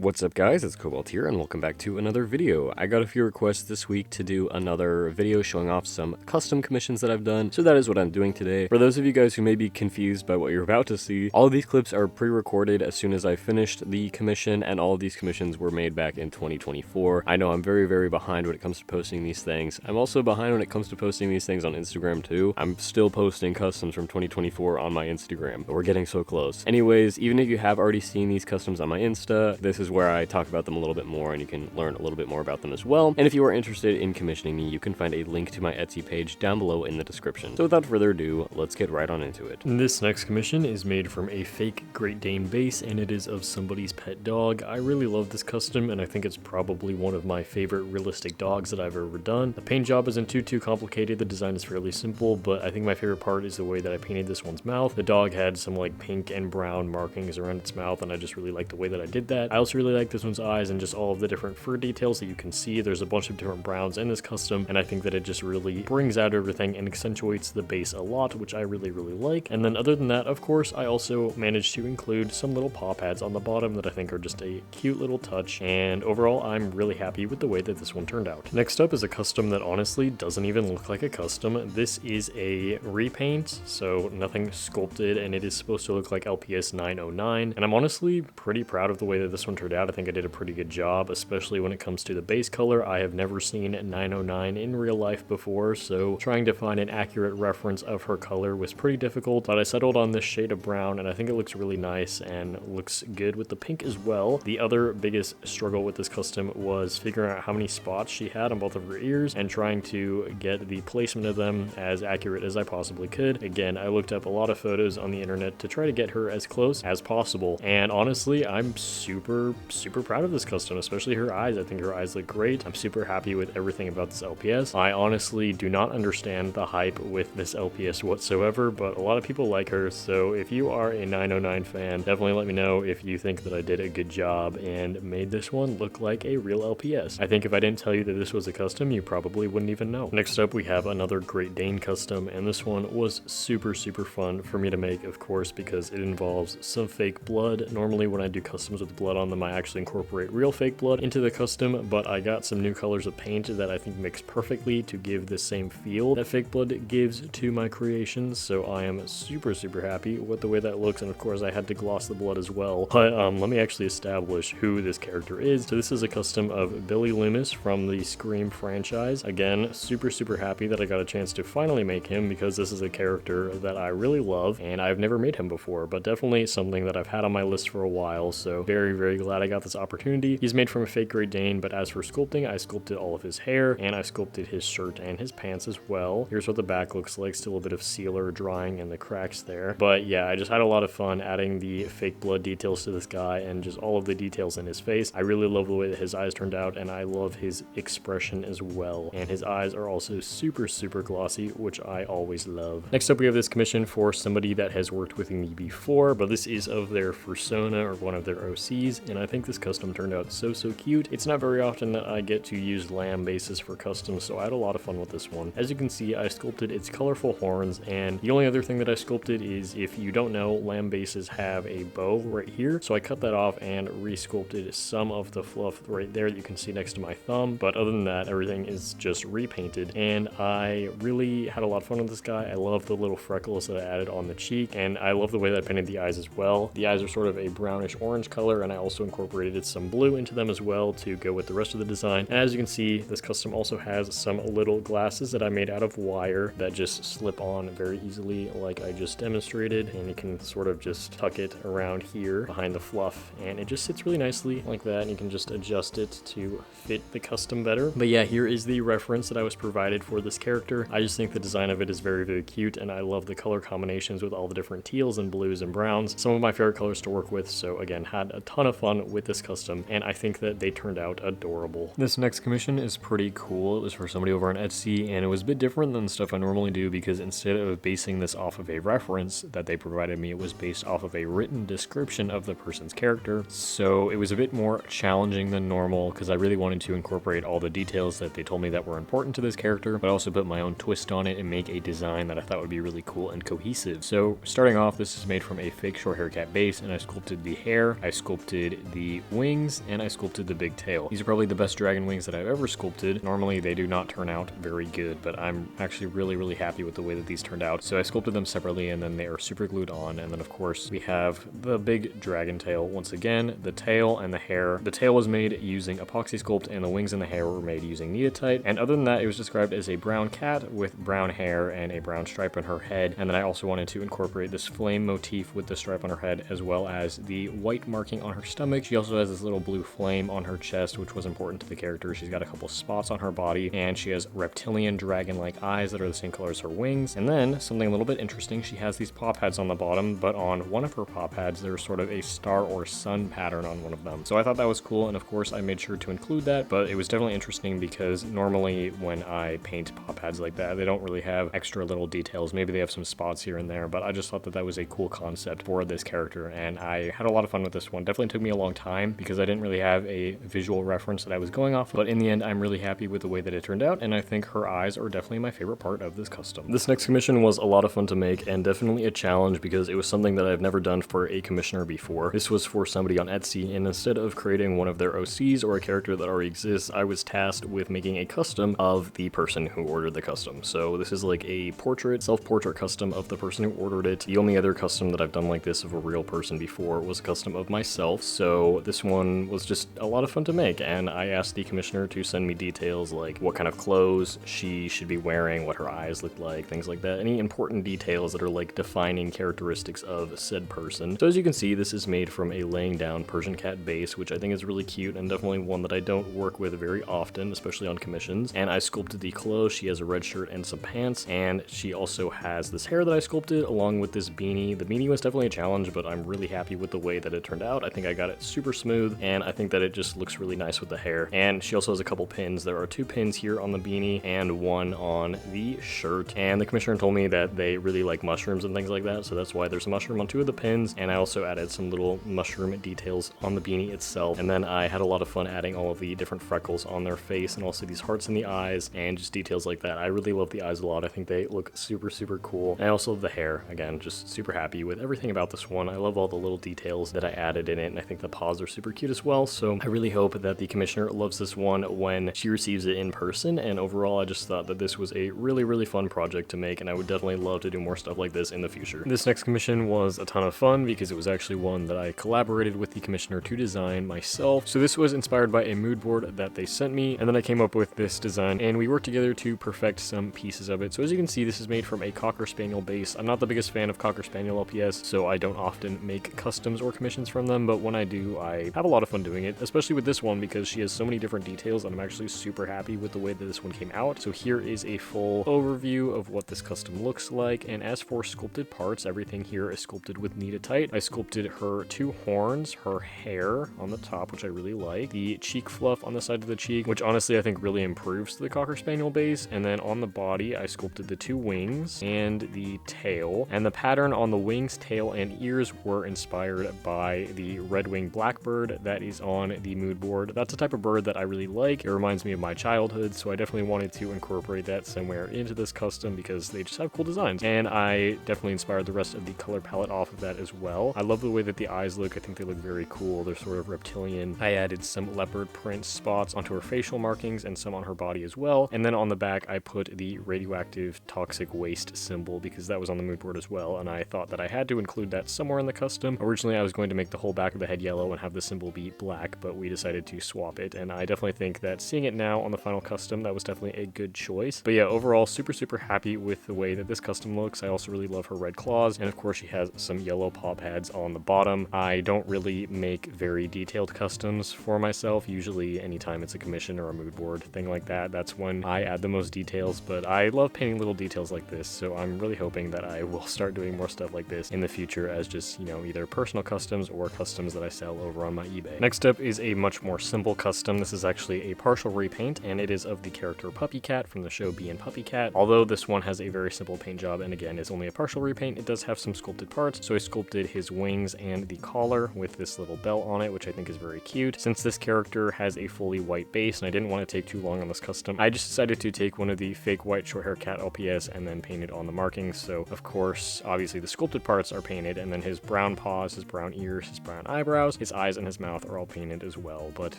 What's up guys, it's Cobalt here and welcome back to another video. I got a few requests this week to do another video showing off some custom commissions that I've done, so that is what I'm doing today. For those of you guys who may be confused by what you're about to see, all of these clips are pre-recorded as soon as I finished the commission, and all of these commissions were made back in 2024. I know I'm very behind when it comes to posting these things. I'm also behind when it comes to posting these things on Instagram too. I'm still posting customs from 2024 on my Instagram, but we're getting so close. Anyways, even if you have already seen these customs on my Insta, this is where I talk about them a little bit more and you can learn a little bit more about them as well. And if you are interested in commissioning me, you can find a link to my Etsy page down below in the description. So without further ado, let's get right on into it. This next commission is made from a fake Great Dane base, and it is of somebody's pet dog. I really love this custom, and I think it's probably one of my favorite realistic dogs that I've ever done. The paint job isn't too complicated, the design is fairly simple, but I think my favorite part is the way that I painted this one's mouth. The dog had some like pink and brown markings around its mouth, and I just really like the way that I did that. I also really like this one's eyes and just all of the different fur details that you can see. There's a bunch of different browns in this custom, and I think that it just really brings out everything and accentuates the base a lot, which I really like. And then other than that, of course, I also managed to include some little paw pads on the bottom that I think are just a cute little touch, and overall I'm really happy with the way that this one turned out. Next up is a custom that honestly doesn't even look like a custom. This is a repaint, so nothing sculpted, and it is supposed to look like LPS 909, and I'm honestly pretty proud of the way that this one turned out. I think I did a pretty good job, especially when it comes to the base color. I have never seen 909 in real life before, so trying to find an accurate reference of her color was pretty difficult, but I settled on this shade of brown, and I think it looks really nice and looks good with the pink as well. The other biggest struggle with this custom was figuring out how many spots she had on both of her ears and trying to get the placement of them as accurate as I possibly could. Again, I looked up a lot of photos on the internet to try to get her as close as possible, and honestly, I'm super proud of this custom, especially her eyes. I think her eyes look great. I'm super happy with everything about this LPS. I honestly do not understand the hype with this LPS whatsoever, but a lot of people like her, so if you are a 909 fan, definitely let me know if you think that I did a good job and made this one look like a real LPS. I think if I didn't tell you that this was a custom, you probably wouldn't even know. Next up, we have another Great Dane custom, and this one was super fun for me to make, of course, because it involves some fake blood. Normally when I do customs with blood on them, I actually incorporate real fake blood into the custom, but I got some new colors of paint that I think mix perfectly to give the same feel that fake blood gives to my creations, so I am super happy with the way that looks. And of course I had to gloss the blood as well, but let me actually establish who this character is. So this is a custom of Billy Lumis from the Scream franchise. Again, super happy that I got a chance to finally make him, because this is a character that I really love and I've never made him before, but definitely something that I've had on my list for a while, so very glad I got this opportunity. He's made from a fake Great Dane, but as for sculpting, I sculpted all of his hair and I sculpted his shirt and his pants as well. Here's what the back looks like, still a bit of sealer drying in the cracks there, but yeah, I just had a lot of fun adding the fake blood details to this guy and just all of the details in his face. I really love the way that his eyes turned out, and I love his expression as well, and his eyes are also super glossy, which I always love. Next up, we have this commission for somebody that has worked with me before, but this is of their persona or one of their OCs, and I think this custom turned out so cute. It's not very often that I get to use lamb bases for customs, so I had a lot of fun with this one. As you can see, I sculpted its colorful horns, and the only other thing that I sculpted is, if you don't know, lamb bases have a bow right here, so I cut that off and re-sculpted some of the fluff right there that you can see next to my thumb, but other than that, everything is just repainted, and I really had a lot of fun with this guy. I love the little freckles that I added on the cheek, and I love the way that I painted the eyes as well. The eyes are sort of a brownish orange color, and I also incorporated some blue into them as well to go with the rest of the design. And as you can see, this custom also has some little glasses that I made out of wire that just slip on very easily like I just demonstrated, and you can sort of just tuck it around here behind the fluff, and it just sits really nicely like that, and you can just adjust it to fit the custom better. But yeah, here is the reference that I was provided for this character. I just think the design of it is very cute, and I love the color combinations with all the different teals and blues and browns. Some of my favorite colors to work with, so again, had a ton of fun with this custom, and I think that they turned out adorable. This next commission is pretty cool. It was for somebody over on Etsy, and it was a bit different than stuff I normally do, because instead of basing this off of a reference that they provided me, it was based off of a written description of the person's character, so it was a bit more challenging than normal, because I really wanted to incorporate all the details that they told me that were important to this character, but also put my own twist on it and make a design that I thought would be really cool and cohesive. So starting off, this is made from a fake short hair cat base, and I sculpted the hair, I sculpted the wings, and I sculpted the big tail. These are probably the best dragon wings that I've ever sculpted. Normally they do not turn out very good, but I'm actually really happy with the way that these turned out. So I sculpted them separately, and then they are super glued on. And then of course we have the big dragon tail. Once again, the tail and the hair. The tail was made using epoxy sculpt, and the wings and the hair were made using Neatite. And other than that, it was described as a brown cat with brown hair and a brown stripe on her head. And then I also wanted to incorporate this flame motif with the stripe on her head, as well as the white marking on her stomach. She also has this little blue flame on her chest, which was important to the character. She's got a couple spots on her body, and she has reptilian dragon-like eyes that are the same color as her wings. And then something a little bit interesting, she has these paw pads on the bottom, but on one of her paw pads there's sort of a star or sun pattern on one of them. So I thought that was cool, and of course I made sure to include that, but it was definitely interesting because normally when I paint paw pads like that, they don't really have extra little details. Maybe they have some spots here and there, but I just thought that that was a cool concept for this character, and I had a lot of fun with this one. Definitely took me a long time because I didn't really have a visual reference that I was going off of, but in the end I'm really happy with the way that it turned out, and I think her eyes are definitely my favorite part of this custom. This next commission was a lot of fun to make and definitely a challenge because it was something that I've never done for a commissioner before. This was for somebody on Etsy, and instead of creating one of their OCs or a character that already exists, I was tasked with making a custom of the person who ordered the custom. So this is like a portrait, self-portrait custom of the person who ordered it. The only other custom that I've done like this of a real person before was a custom of myself, so this one was just a lot of fun to make, and I asked the commissioner to send me details like what kind of clothes she should be wearing, what her eyes look like, things like that, any important details that are like defining characteristics of said person. So as you can see, this is made from a laying down Persian cat base, which I think is really cute and definitely one that I don't work with very often, especially on commissions. And I sculpted the clothes. She has a red shirt and some pants, and she also has this hair that I sculpted along with this beanie. The beanie was definitely a challenge, but I'm really happy with the way that it turned out. I think I got it super smooth, and I think that it just looks really nice with the hair. And she also has a couple pins. There are 2 pins here on the beanie and 1 on the shirt. And the commissioner told me that they really like mushrooms and things like that, so that's why there's a mushroom on 2 of the pins, and I also added some little mushroom details on the beanie itself. And then I had a lot of fun adding all of the different freckles on their face and also these hearts in the eyes and just details like that. I really love the eyes a lot. I think they look super cool. And I also love the hair. Again, just super happy with everything about this one. I love all the little details that I added in it, and I think the paws are super cute as well. So I really hope that the commissioner loves this one when she receives it in person. And overall, I just thought that this was a really fun project to make, and I would definitely love to do more stuff like this in the future. This next commission was a ton of fun because it was actually one that I collaborated with the commissioner to design myself. So this was inspired by a mood board that they sent me, and then I came up with this design, and we worked together to perfect some pieces of it. So as you can see, this is made from a Cocker Spaniel base. I'm not the biggest fan of Cocker Spaniel LPS, so I don't often make customs or commissions from them, but when I do, I have a lot of fun doing it, especially with this one because she has so many different details, and I'm actually super happy with the way that this one came out. So here is a full overview of what this custom looks like, and as for sculpted parts, everything here is sculpted with Neatite. I sculpted her 2 horns, her hair on the top, which I really like, the cheek fluff on the side of the cheek, which honestly I think really improves the Cocker Spaniel base, and then on the body I sculpted the 2 wings and the tail, and the pattern on the wings, tail, and ears were inspired by the red-winged blackbird that is on the mood board. That's a type of bird that I really like. It reminds me of my childhood, so I definitely wanted to incorporate that somewhere into this custom because they just have cool designs, and I definitely inspired the rest of the color palette off of that as well. I love the way that the eyes look. I think they look very cool. They're sort of reptilian. I added some leopard print spots onto her facial markings and some on her body as well, and then on the back I put the radioactive toxic waste symbol because that was on the mood board as well, and I thought that I had to include that somewhere in the custom. Originally I was going to make the whole back of the head yellow and have the symbol be black, but we decided to swap it, and I definitely think that seeing it now on the final custom, that was definitely a good choice. But yeah, overall super happy with the way that this custom looks. I also really love her red claws, and of course she has some yellow paw pads on the bottom. I don't really make very detailed customs for myself. Usually anytime it's a commission or a mood board thing like that, that's when I add the most details, but I love painting little details like this, so I'm really hoping that I will start doing more stuff like this in the future as just, you know, either personal customs or customs that I sell over on my eBay. Next up is a much more simple custom. This is actually a partial repaint, and it is of the character Puppy Cat from the show Bee and Puppy Cat. Although this one has a very simple paint job, and again is only a partial repaint, it does have some sculpted parts, so I sculpted his wings and the collar with this little bell on it, which I think is very cute. Since this character has a fully white base and I didn't want to take too long on this custom, I just decided to take one of the fake white short hair cat LPS and then paint it on the markings. So of course, obviously the sculpted parts are painted, and then his brown paws, his brown ears, his brown eyebrows His eyes and his mouth are all painted as well, but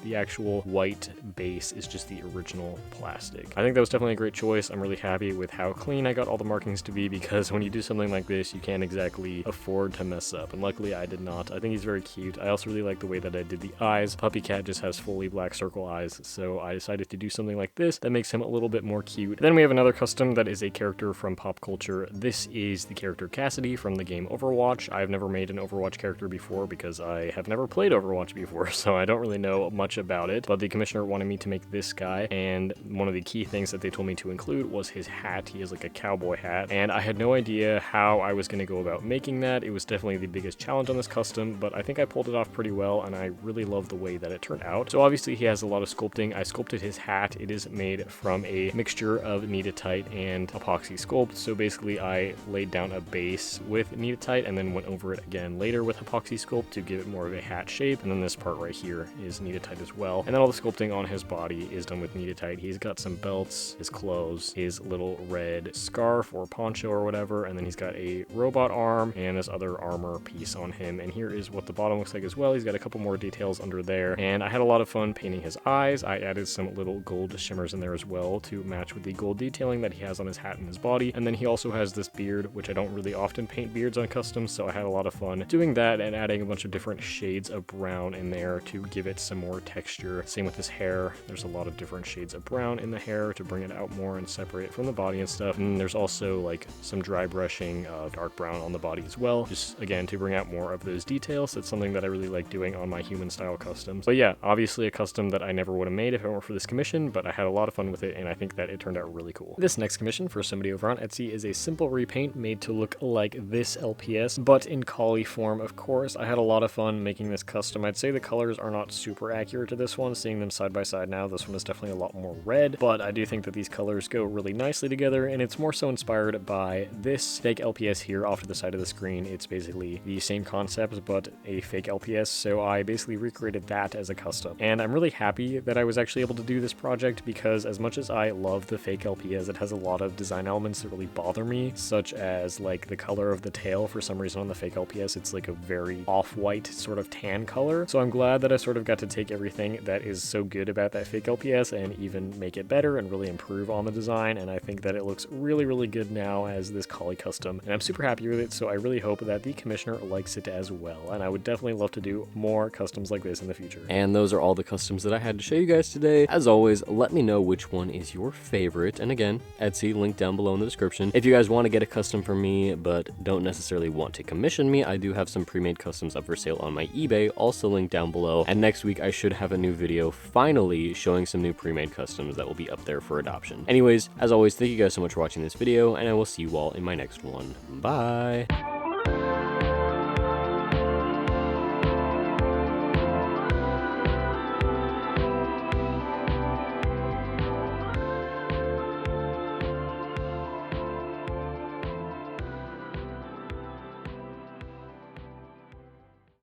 the actual white base is just the original plastic. I think that was definitely a great choice. I'm really happy with how clean I got all the markings to be, because when you do something like this, you can't exactly afford to mess up, and luckily I did not. I think he's very cute. I also really like the way that I did the eyes. Puppy Cat just has fully black circle eyes, so I decided to do something like this that makes him a little bit more cute. Then we have another custom that is a character from pop culture. This is the character Cassidy from the game Overwatch. I've never made an Overwatch character before because I have never played Overwatch before, so I don't really know much about it, but the commissioner wanted me to make this guy, and one of the key things that they told me to include was his hat. He has like a cowboy hat, and I had no idea how I was going to go about making that. It was definitely the biggest challenge on this custom, but I think I pulled it off pretty well, and I really love the way that it turned out. So obviously he has a lot of sculpting. I sculpted his hat. It is made from a mixture of Neatite and epoxy sculpt. So basically I laid down a base with Neatite and then went over it again later with epoxy sculpt to give it more of a hat shape. And then this part right here is Neatite as well. And then all the sculpting on his body is done with Neatite. He's got some belts, his clothes, his little red scarf or poncho or whatever, and then he's got a robot arm and this other armor piece on him. And here is what the bottom looks like as well. He's got a couple more details under there, and I had a lot of fun painting his eyes. I added some little gold shimmers in there as well to match with the gold detailing that he has on his hat and his body. And then he also has this beard, which I don't really often paint beards on customs, so I had a lot of fun doing that and adding a bunch of different shades of brown in there to give it some more texture. Same with his hair. There's a lot of different shades of brown in the hair to bring it out more and separate it from the body and stuff. And there's also like some dry brushing of dark brown on the body as well, just again to bring out more of those details. That's something that I really like doing on my human style customs. But yeah, obviously a custom that I never would have made if it weren't for this commission, but I had a lot of fun with it, and I think that it turned out really cool. This next commission for somebody over on Etsy is a simple repaint made to look like this LPS, but in collie form, of course. I had a lot of fun making this custom. I'd say the colors are not super accurate to this one. Seeing them side by side now, this one is definitely a lot more red, but I do think that these colors go really nicely together, and it's more so inspired by this fake LPS here off to the side of the screen. It's basically the same concept, but a fake LPS, so I basically recreated that as a custom. And I'm really happy that I was actually able to do this project, because as much as I love the fake LPS, it has a lot of design elements that really bother me, such as like the color of the tail. For some reason on the fake LPS, it's like a very off-white sort of tan color. So I'm glad that I sort of got to take everything that is so good about that fake LPS and even make it better and really improve on the design. And I think that it looks really, really good now as this collie custom, and I'm super happy with it. So I really hope that the commissioner likes it as well, and I would definitely love to do more customs like this in the future. And those are all the customs that I had to show you guys today. As always, let me know which one is your favorite, and again, Etsy, link down below in the description. If you guys want to get a custom from me but don't necessarily want to commission me, I do have some pre-made customs up for sale on my eBay, also linked down below. And next week I should have a new video finally showing some new pre-made customs that will be up there for adoption. Anyways, as always, thank you guys so much for watching this video, and I will see you all in my next one. Bye!